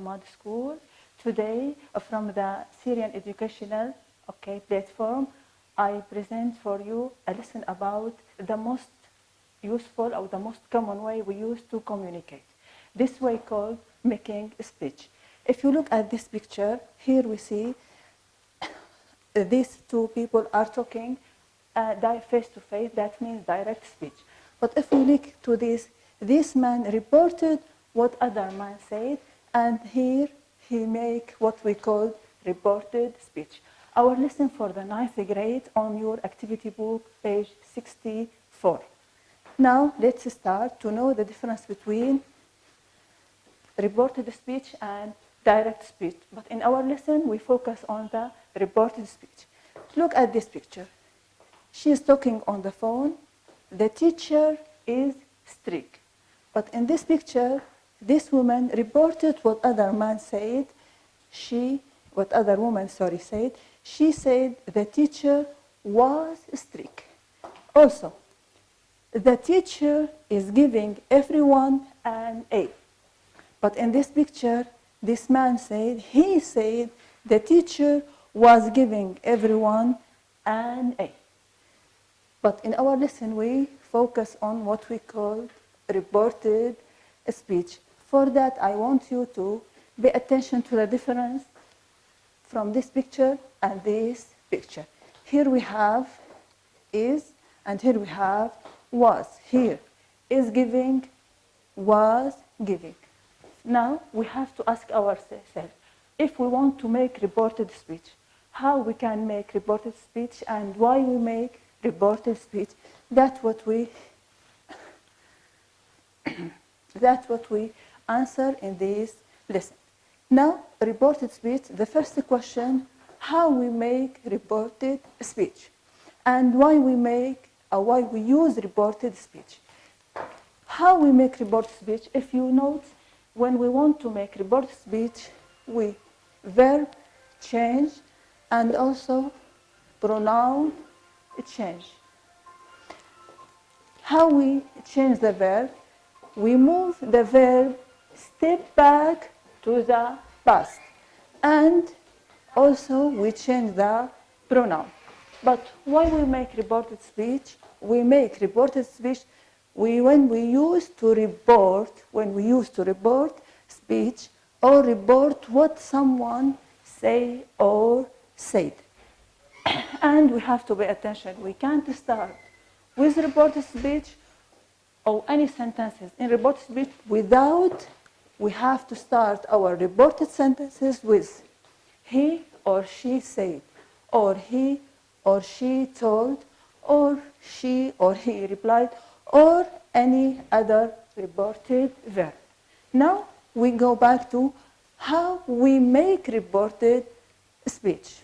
Ahmad School. Today, from the Syrian educational platform, I present for you a lesson about the most useful or the most common way we use to communicate. This way called making speech. If you look at this picture, here we see these two people are talking face to face. That means direct speech. But if we look to this man reported what other man said, and here he make what we call reported speech. Our lesson for the 9th grade on your activity book, page 64. Now let's start to know the difference between reported speech and direct speech. But in our lesson, we focus on the reported speech. Look at this picture. She is talking on the phone. The teacher is strict. But in this picture, this woman reported what other man said. What other woman said. She said the teacher was strict. Also, the teacher is giving everyone an A. But in this picture, this man said the teacher was giving everyone an A. But in our lesson, we focus on what we call reported speech. For that, I want you to pay attention to the difference from this picture and this picture. Here we have is, and here we have was. Here is giving, was giving. Now we have to ask ourselves, if we want to make reported speech, how we can make reported speech and why we make reported speech. That's what we answer in this lesson. Now, reported speech, the first question, how we make reported speech and why we use reported speech. How we make reported speech, if you note, when we want to make reported speech, we verb change and also pronoun change. How we change the verb? We move the verb step back to the past, and also we change the pronoun. But why we make reported speech? We make reported speech when we use to report speech or report what someone say or said. And we have to pay attention. We can't start with reported speech or any sentences in reported speech we have to start our reported sentences with he or she said, or he or she told, or she or he replied, or any other reported verb. Now we go back to how we make reported speech.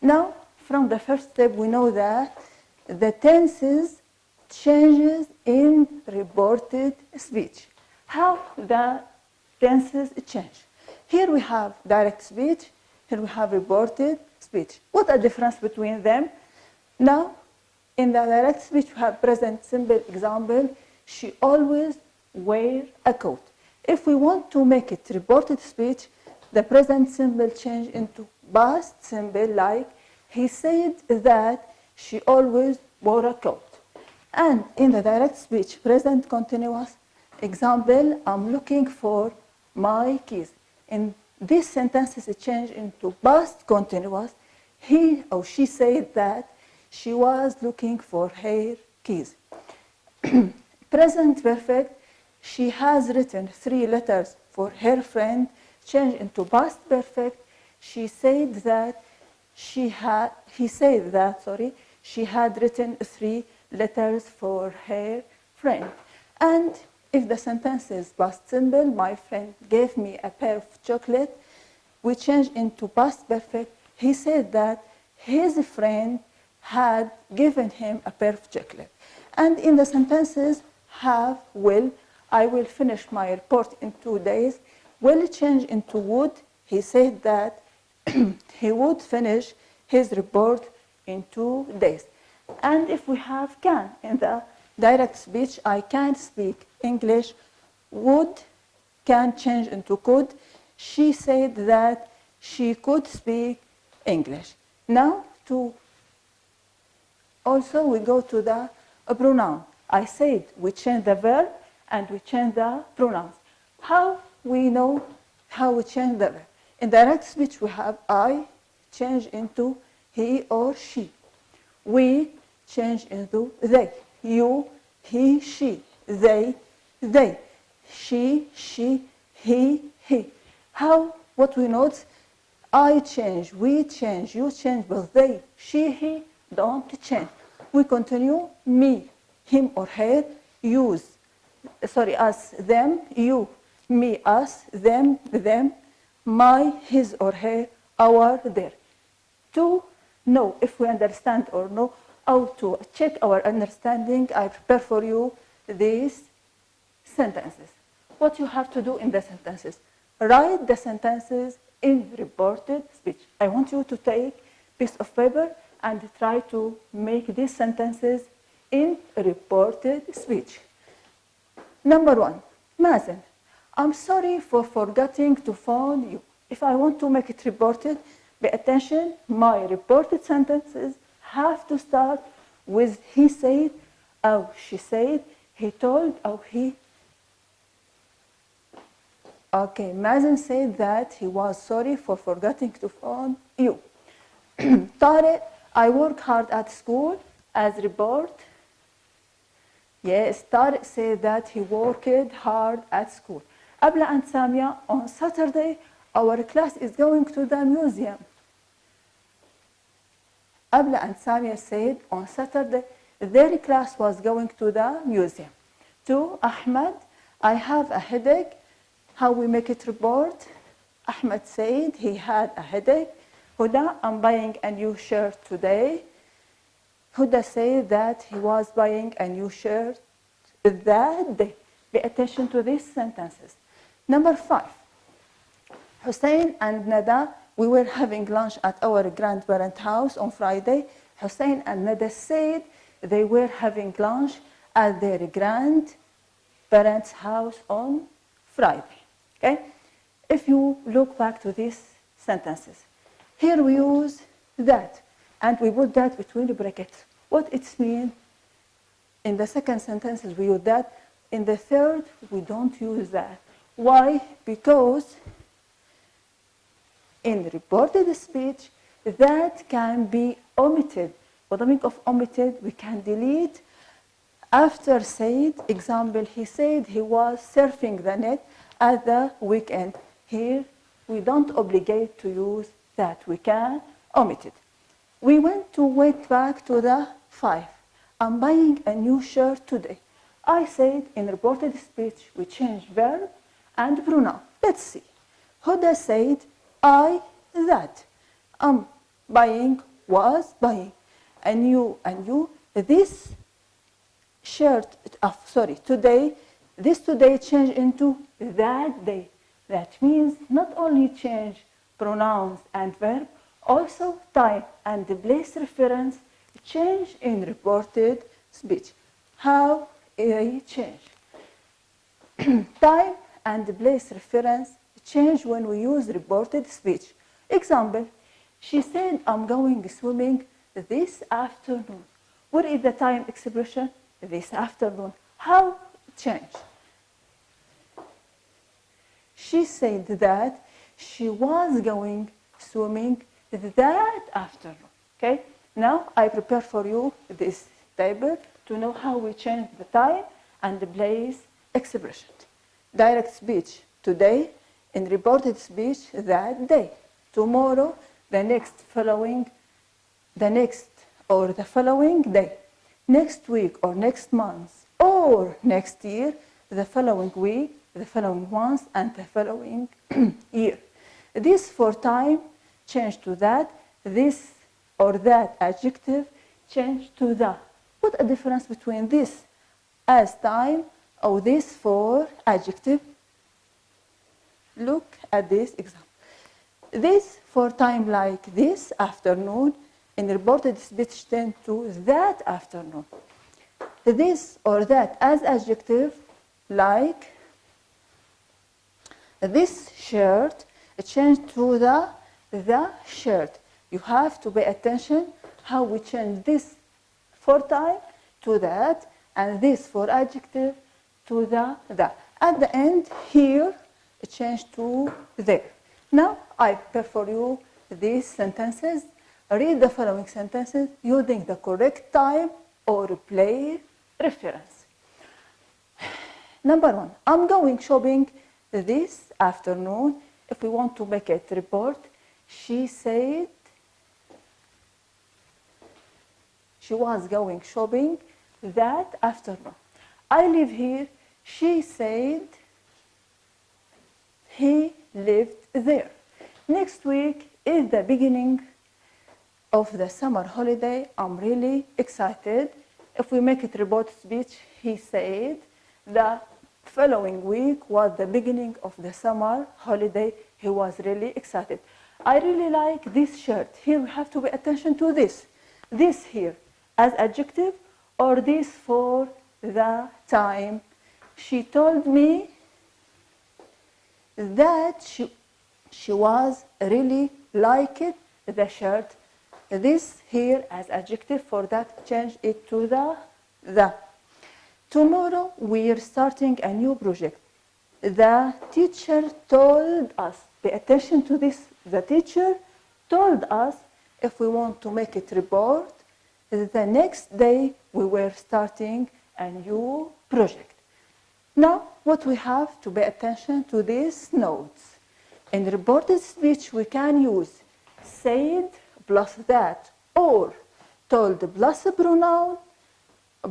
Now, from the first step, we know that the tenses changes in reported speech. How the tenses change. Here we have direct speech, here we have reported speech. What a difference between them. Now, in the direct speech, we have present simple example. She always wear a coat. If we want to make it reported speech, the present simple change into past simple, like he said that she always wore a coat. And in the direct speech, present continuous example, I'm looking for my keys. In this sentence is changed into past continuous. He or she said that she was looking for her keys. Present perfect, she has written 3 letters for her friend, changed into past perfect. She said that she had written 3 letters for her friend. And if the sentence is past simple, my friend gave me a pair of chocolate, we change into past perfect. He said that his friend had given him a pair of chocolate. And in the sentences have, will, I will finish my report in 2 days, will change into would. He said that he would finish his report in 2 days. And if we have can in the direct speech, I can't speak English, would can change into could. She said that she could speak English. Now also we go to the pronoun. I said we change the verb and we change the pronouns. How we know how we change the verb? In direct speech we have I change into he or she. We change into they. You, he, she. They. She, he. How? What we note? I change, we change, you change, but they, she, he don't change. We continue. Me, him or her. Us, them. You, me, us, them. My, his or her. Our, their. To know if we understand or no, how to check our understanding, I prepare for you these sentences. What you have to do in the sentences? Write the sentences in reported speech. I want you to take a piece of paper and try to make these sentences in reported speech. Number 1, Mazen, I'm sorry for forgetting to phone you. If I want to make it reported, pay attention, my reported sentences have to start with he said, or she said, he told, or he. Okay, Mazen said that he was sorry for forgetting to phone you. Tariq, I work hard at school as report. Yes, Tariq said that he worked hard at school. Abla and Samia, on Saturday, our class is going to the museum. Abla and Samia said on Saturday, their class was going to the museum. To Ahmed, I have a headache. How we make it report? Ahmed said he had a headache. Huda, I'm buying a new shirt today. Huda said that he was buying a new shirt that day. Pay attention to these sentences. Number 5. Hussein and Nada, we were having lunch at our grandparents' house on Friday. Hussein and Nada said they were having lunch at their grandparents' house on Friday. Okay? If you look back to these sentences, here we use that, and we put that between the brackets. What it means? In the second sentence, we use that. In the third, we don't use that. Why? Because in reported speech, that can be omitted. What I mean of omitted, we can delete. After said, example, he said he was surfing the net at the weekend. Here, we don't obligate to use that. We can omit it. We went back to the 5. I'm buying a new shirt today. I said in reported speech, we change verb and pronoun. Let's see. Huda said, I, that. Buying, was buying. And you, this shirt, today, this today changed into that day. That means not only change pronouns and verb, also time and the place reference change in reported speech. How they change? Time and the place reference change when we use reported speech. Example, she said, I'm going swimming this afternoon. What is the time expression? This afternoon. How change? She said that she was going swimming that afternoon. Okay? Now I prepare for you this table to know how we change the time and the place expression. Direct speech, today. In reported speech, that day. Tomorrow, the following day. Next week or next month or next year, the following week, the following month, and the following year. This for time change to that. This or that adjective change to that. What a difference between this as time or this for adjective. Look at this example. This for time like this afternoon, in reported speech tend to that afternoon. This or that as adjective like This shirt changed to the shirt. You have to pay attention how we change this for time to that, and this for adjective to the. At the end, here, it changed to there. Now, I prepare for you these sentences. Read the following sentences using the correct time or place reference. Number 1, I'm going shopping this afternoon. If we want to make it report, she said she was going shopping that afternoon. I live here. She said he lived there. Next week is the beginning of the summer holiday. I'm really excited. If we make it report speech, he said the following week was the beginning of the summer holiday. He was really excited. I really like this shirt. Here we have to pay attention to this. This here as adjective or this for the time. She told me that she was really liked the shirt. This here as adjective for that, change it to the. Tomorrow we are starting a new project. The teacher told us. Pay attention to this. The teacher told us if we want to make it report, the next day we were starting a new project. Now, what we have to pay attention to these notes. In reported speech, we can use said plus that, or told plus a pronoun,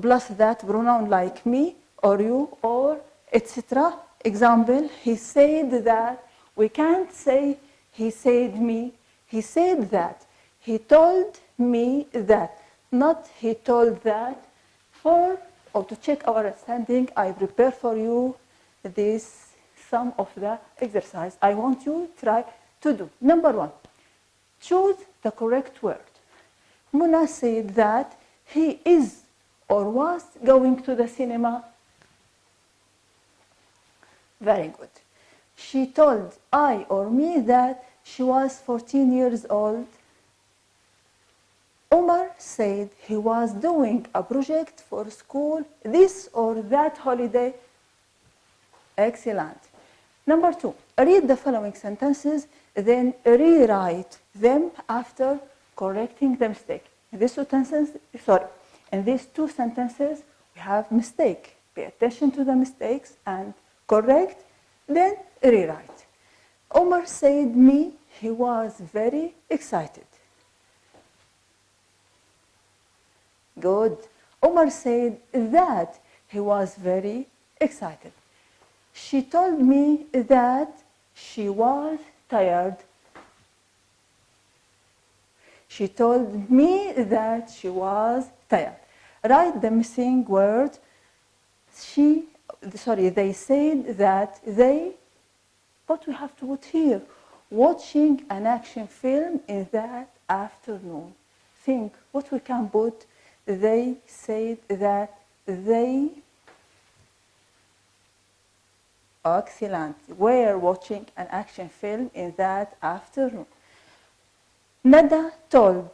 plus that pronoun like me, or you, or etc. Example, he said that. We can't say he said me, he said that. He told me that, not he told that. For or to check our understanding, I prepare for you this some of the exercise I want you to try to do. Number 1, choose the correct word. Muna said that he is or was going to the cinema. Very good. She told I or me that she was 14 years old. Omar said he was doing a project for school this or that holiday. Excellent. Number 2, read the following sentences, then rewrite them after correcting the mistake. In these two sentences, we have mistake. Pay attention to the mistakes and correct, then rewrite. Omar said me, he was very excited. Good. Omar said that he was very excited. She told me that she was tired. She told me that she was tired. Write the missing word. They said that they, what we have to put here? Watching an action film in that afternoon. Think what we can put. They said that they, excellent, were watching an action film in that afternoon. Nada told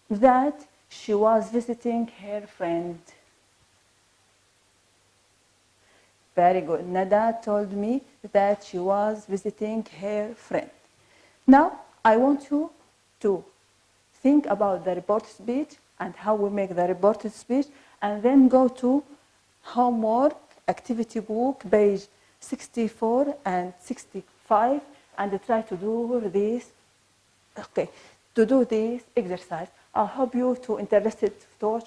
that she was visiting her friend. Very good. Nada told me that she was visiting her friend. Now, I want you to think about the reported speech and how we make the reported speech, and then go to homework activity book, page 64 and 65, and try to do this. Okay, to do this exercise. I hope you to interested to watch